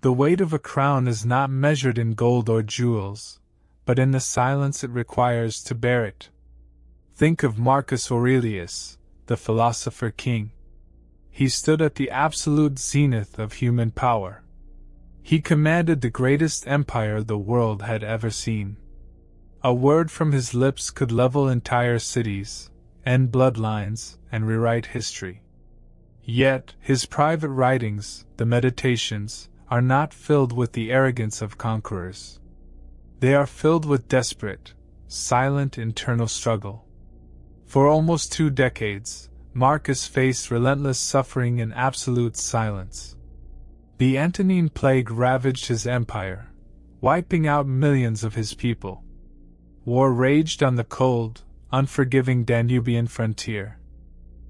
The weight of a crown is not measured in gold or jewels, but in the silence it requires to bear it. Think of Marcus Aurelius, the philosopher king. He stood at the absolute zenith of human power. He commanded the greatest empire the world had ever seen. A word from his lips could level entire cities, end bloodlines, and rewrite history. Yet, his private writings, the Meditations, are not filled with the arrogance of conquerors. They are filled with desperate, silent internal struggle. For almost 2 decades, Marcus faced relentless suffering in absolute silence. The Antonine Plague ravaged his empire, wiping out millions of his people. War raged on the cold, unforgiving Danubian frontier.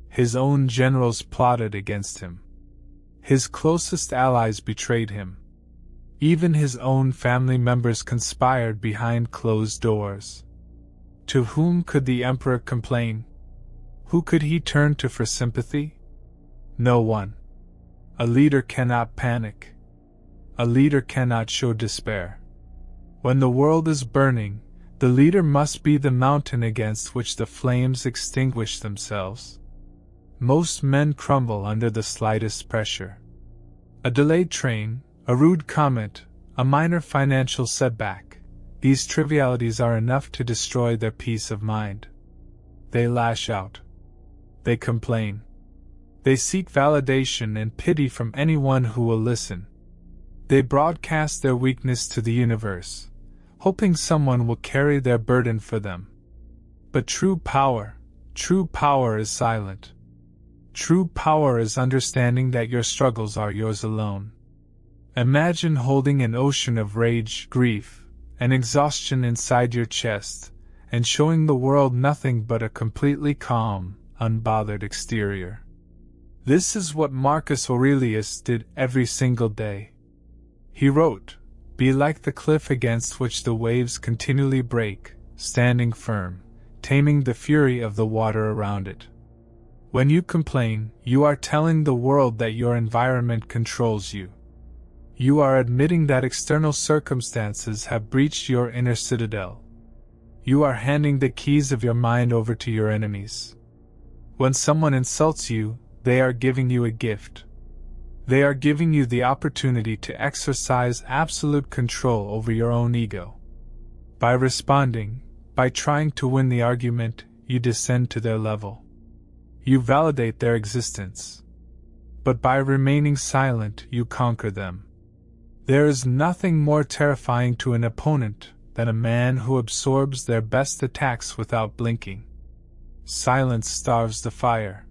His own generals plotted against him. His closest allies betrayed him. Even his own family members conspired behind closed doors. To whom could the emperor complain? Who could he turn to for sympathy? No one. A leader cannot panic. A leader cannot show despair. When the world is burning, the leader must be the mountain against which the flames extinguish themselves. Most men crumble under the slightest pressure. A delayed train, a rude comment, a minor financial setback, these trivialities are enough to destroy their peace of mind. They lash out. They complain. They seek validation and pity from anyone who will listen. They broadcast their weakness to the universe, hoping someone will carry their burden for them. But true power is silent. True power is understanding that your struggles are yours alone. Imagine holding an ocean of rage, grief, and exhaustion inside your chest, and showing the world nothing but a completely calm, unbothered exterior. This is what Marcus Aurelius did every single day. He wrote, "Be like the cliff against which the waves continually break, standing firm, taming the fury of the water around it." When you complain, you are telling the world that your environment controls you. You are admitting that external circumstances have breached your inner citadel. You are handing the keys of your mind over to your enemies. When someone insults you, they are giving you a gift. They are giving you the opportunity to exercise absolute control over your own ego. By responding, by trying to win the argument, you descend to their level. You validate their existence. But by remaining silent, you conquer them. There is nothing more terrifying to an opponent than a man who absorbs their best attacks without blinking. Silence starves the fire.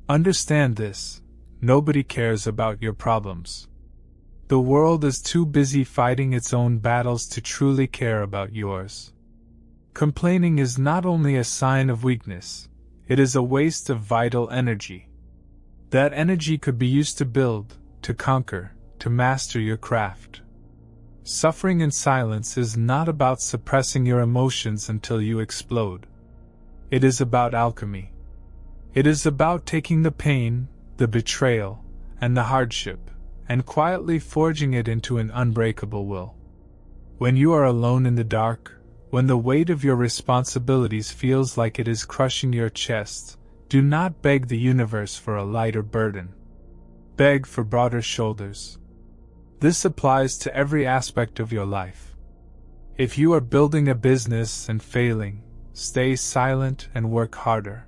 Understand this: nobody cares about your problems. The world is too busy fighting its own battles to truly care about yours. Complaining is not only a sign of weakness, it is a waste of vital energy. That energy could be used to build, to conquer, to master your craft. Suffering in silence is not about suppressing your emotions until you explode. It is about alchemy. It is about taking the pain, the betrayal, and the hardship, and quietly forging it into an unbreakable will. When you are alone in the dark, when the weight of your responsibilities feels like it is crushing your chest, do not beg the universe for a lighter burden. Beg for broader shoulders. This applies to every aspect of your life. If you are building a business and failing, stay silent and work harder.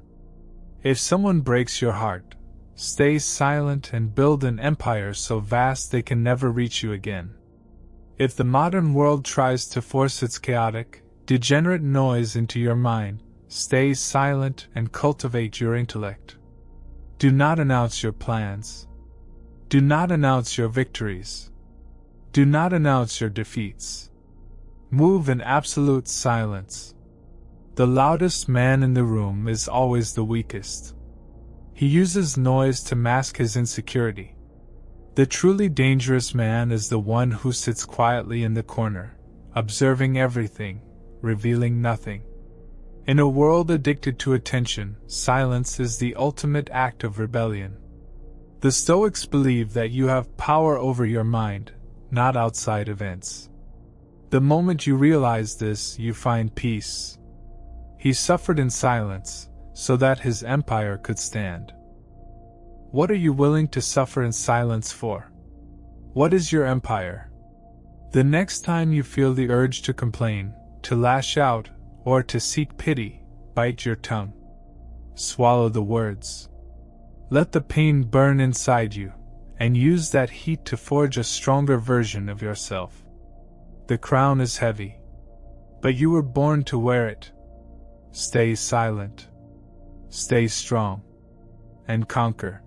If someone breaks your heart, stay silent and build an empire so vast they can never reach you again. If the modern world tries to force its chaotic, degenerate noise into your mind, stay silent and cultivate your intellect. Do not announce your plans. Do not announce your victories. Do not announce your defeats. Move in absolute silence. The loudest man in the room is always the weakest. He uses noise to mask his insecurity. The truly dangerous man is the one who sits quietly in the corner, observing everything, revealing nothing. In a world addicted to attention, silence is the ultimate act of rebellion. The Stoics believe that you have power over your mind, not outside events. The moment you realize this, you find peace. He suffered in silence, so that his empire could stand. What are you willing to suffer in silence for? What is your empire? The next time you feel the urge to complain, to lash out, or to seek pity, bite your tongue. Swallow the words. Let the pain burn inside you, and use that heat to forge a stronger version of yourself. The crown is heavy, but you were born to wear it. Stay silent. Stay strong. And conquer.